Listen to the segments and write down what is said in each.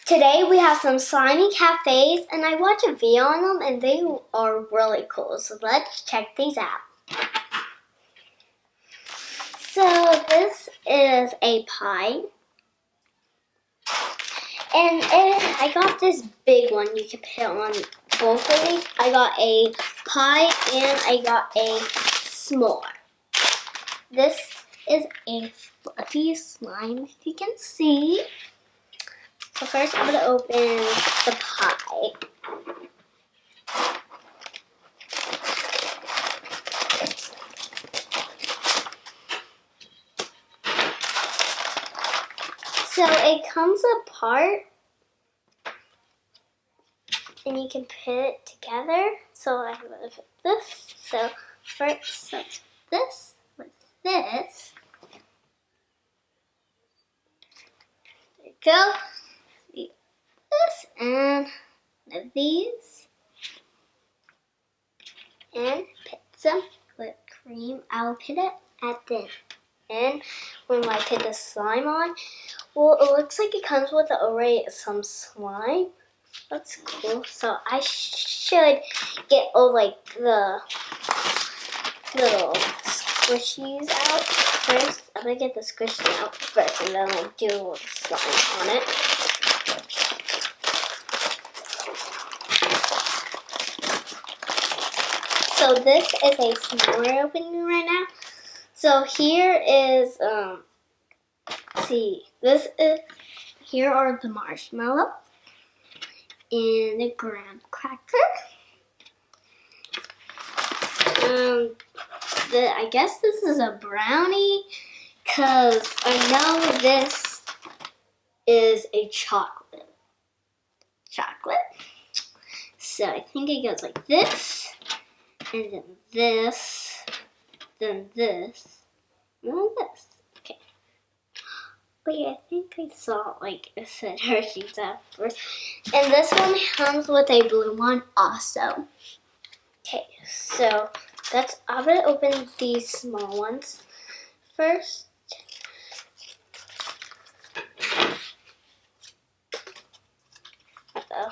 Today we have some slimy cafes, and I watched a video on them, and they are really cool. So let's check these out. So this is a pie, and I got this big one. You can put on both of these. I got a pie and I got a s'more. This is a fluffy slime, if you can see. So first I'm going to open the pie. So it comes apart and you can put it together. So I'm going to put this. So first this with this. There you go. This and these. And put some whipped cream. I'll put it at the end when I put the slime on. Well, it looks like it comes with already some slime. That's cool. So I should get all like the little squishies out first. I'm gonna get the squishies out first and then like do a little slime on it. So this is a s'more opening right now. So here is here are the marshmallow and the graham cracker. I guess this is a brownie because I know this is a chocolate. So I think it goes like this, and then this, then this, and then this. Okay. Wait, I think I saw like it said Hershey's at first. And this one comes with a blue one also. Okay, so I'm gonna open these small ones first. Uh-oh.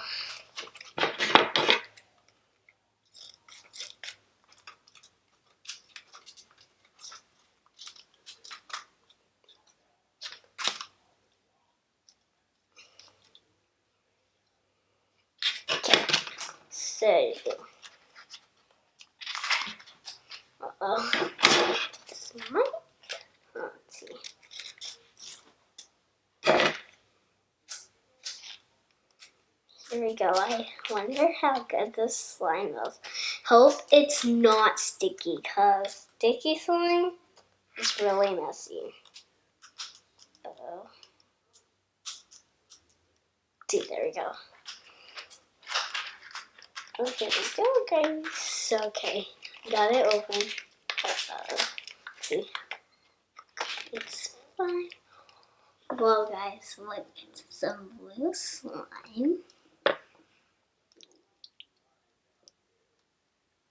So, slime. Let's see. Here we go. I wonder how good this slime is. Hope it's not sticky, because sticky slime is really messy. Uh-oh. See, there we go. Okay, we go, guys. Okay, got it open. See, it's fine. Well, guys, look, it's some blue slime.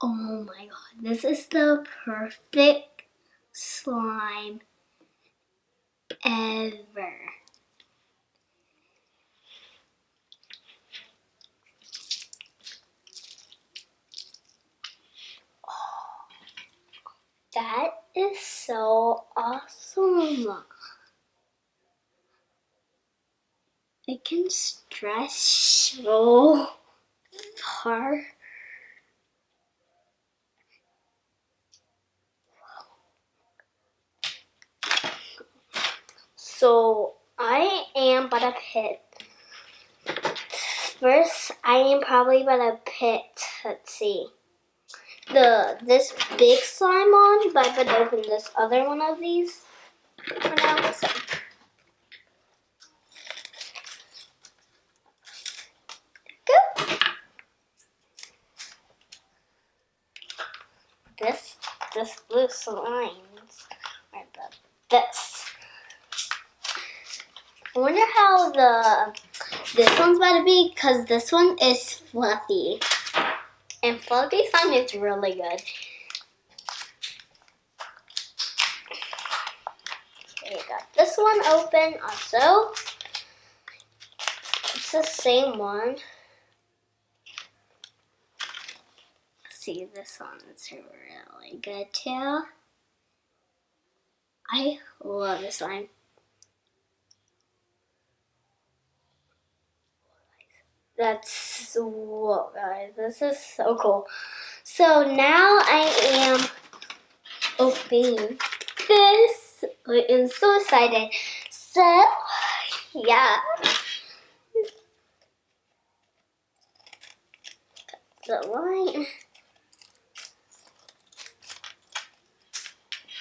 Oh my god, this is the perfect slime ever. That is so awesome. It can stretch so far. So I am gonna put, first I am probably gonna put, let's see, this big slime on, but I'm gonna open this other one of these for now. So. Go. This blue slimes are the best. I wonder how this one's about to be, because this one is fluffy. And fluffy slime is really good. Okay, got this one open also. It's the same one. See, this one's really good too. I love this slime. Whoa guys, this is so cool. So now I am opening this. I am so excited. So, yeah. The line.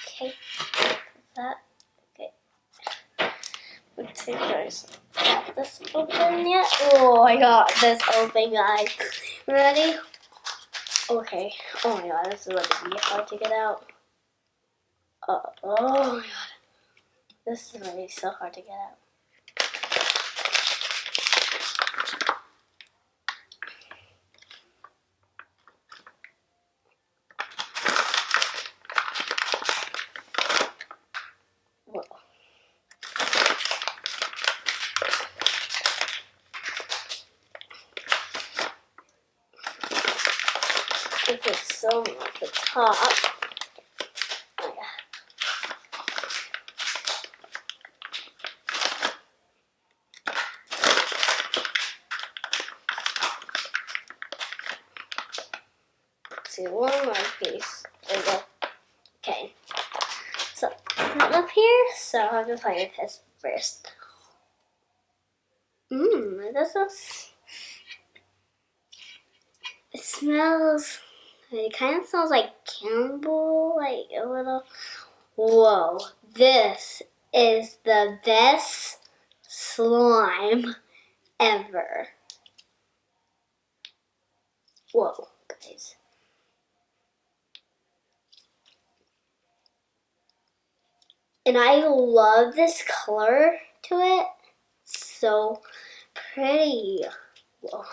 Okay, that. Okay. Let's see if there's got this open yet. Oh, I got this open, guys. Ready? Okay. Oh my god, this is going to be hard to get out. Oh my god. This is going to be so hard to get out. Whoa. If it's so at the top. Oh yeah. Let's see, one more piece. There we go. Okay. So, put it up here. So, I have to find this first. This is. It smells. It kind of smells like cannibal, like a little. Whoa! This is the best slime ever. Whoa, guys. And I love this color to it. So pretty. Whoa.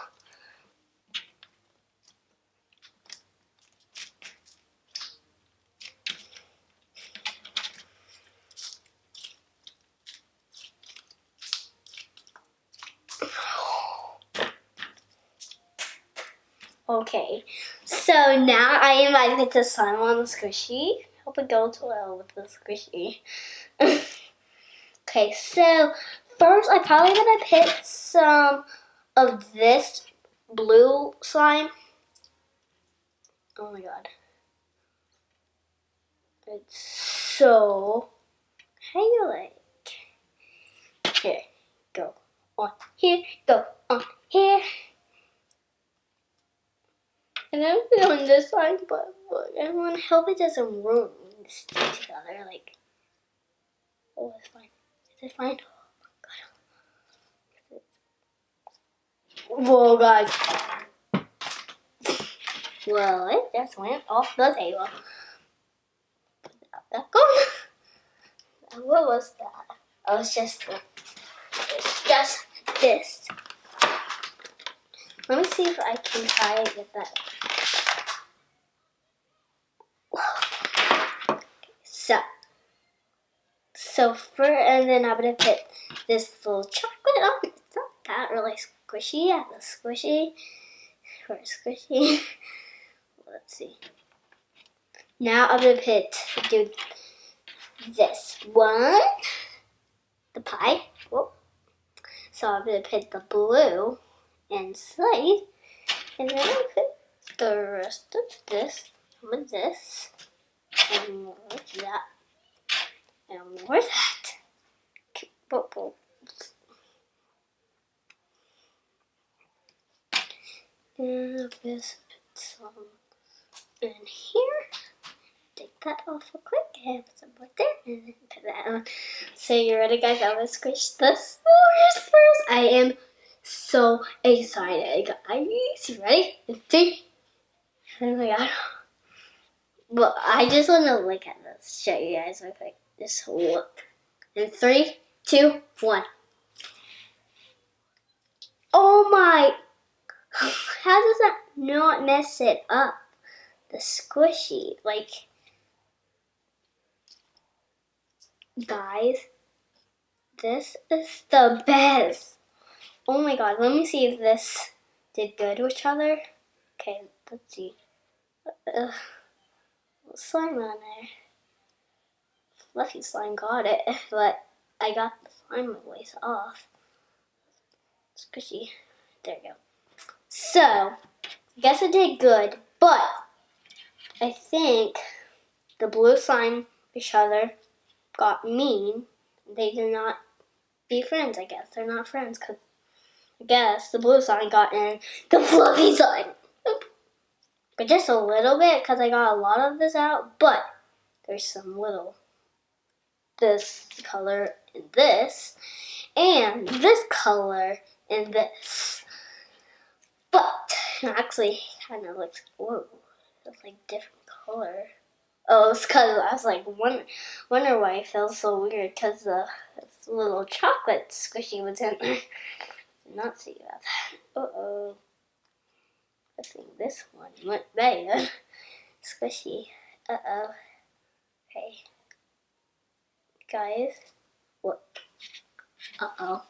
Okay, so now I am adding the slime on the squishy. Hope it goes well with the squishy. Okay, so first I'm probably gonna put some of this blue slime. Oh my god. It's so, how do you like? Here, go on here, go on here. And I'm feeling this slime, but look, I want to help it doesn't ruin stay together. Like, oh, it's fine. Is it fine? Whoa, guys. Well, it just went off the table. Put that back on. What was that? Oh, it's just this. Let me see if I can try to get that. And then I'm gonna put this little chocolate on. It's not that really squishy. I have a squishy for squishy. Let's see. Now I'm gonna do this one, the pie. Whoa. So I'm gonna put the blue inside, and then I put the rest of this with this, and more of that, and more of that. And just put some in here. Take that off real quick and put some more there, and then put that on. So you ready, guys? I'm gonna squish the s'mores first. I am so excited, guys. You ready? In 3. Oh my god. Well, I just want to look at this. Show you guys real quick. Just look. In 3, 2, 1. Oh my! How does that not mess it up? The squishy, like, guys, this is the best. Oh my god, let me see if this did good with each other. Okay, let's see. Slime on there. Fluffy slime got it, but I got the slime waste off. Squishy. There you go. So, I guess it did good, but I think the blue slime each other got mean. They did not be friends, I guess. They're not friends because I guess the blue slime got in the fluffy slime. But just a little bit because I got a lot of this out, but there's some little this color in this and this color in this. But actually kind of looks, whoa, it's like different color. Oh, it's because I was like, wonder why it feels so weird because the little chocolate squishy was in there. Did not see that. Uh-oh. I think this one went there. Squishy. Uh-oh. Okay. Guys, look. Uh-oh.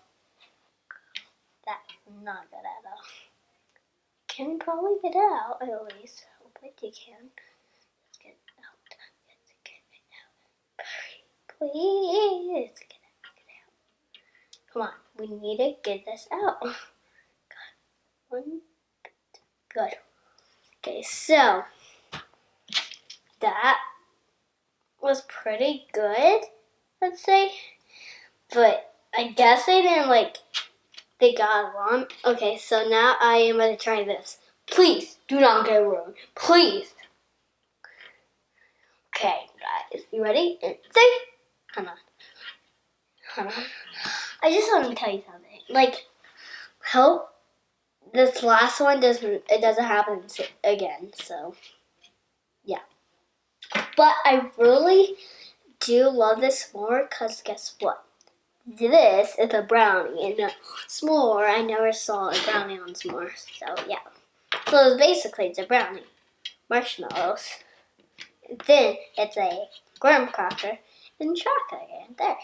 That's not good at all. Can probably get it out, at least. Hope I can. Let's get it out. Let's get it out. Please. Get it out. Come on. We need to get this out. God. One. Good. Okay, so that was pretty good, let's say. But I guess they didn't they got along. Okay, so now I am going to try this. Please do not get ruined. Please. Okay, guys, you ready? And three. Hold on. I just want to tell you something. Hope this last one doesn't happen again. So, yeah. But I really do love this s'more because guess what? This is a brownie, and a s'more, I never saw a brownie on s'mores, so yeah. So it's a brownie, marshmallows, and then it's a graham cracker and chocolate, and there,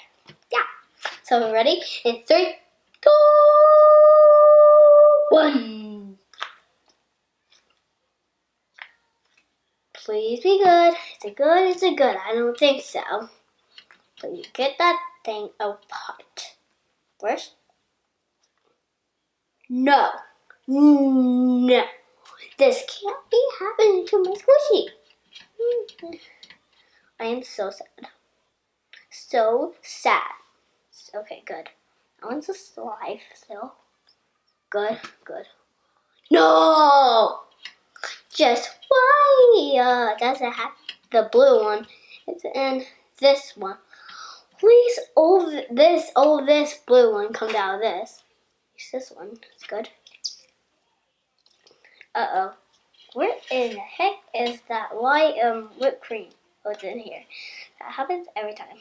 yeah. So we're ready? In 3, 2, 1. Please be good. Is it good? Is it good? I don't think so. So you get that thing apart. First. No. No. This can't be happening to my squishy. I am so sad. So sad. Okay, good. That one's alive still. Good, good. No! Just why doesn't have the blue one? It's in this one. Please, this blue one comes out of this. Use this one. It's good. Uh-oh. Where in the heck is that white whipped cream? Oh, it's in here. That happens every time.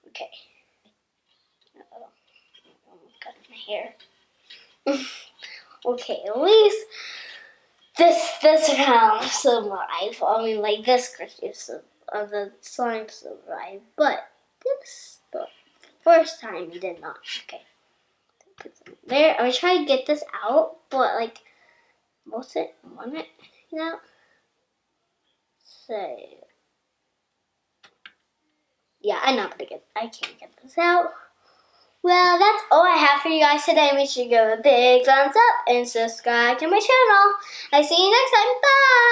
Okay. Uh-oh. Almost got in my hair. Okay, at least this round survived. I mean, this Christmas of the slime survived, but the first time it did not. Okay, there. I was trying to get this out, but want it, you know. So yeah, I can't get this out. Well, that's all I have for you guys today. Make sure you give a big thumbs up and subscribe to my channel. I'll see you next time. Bye!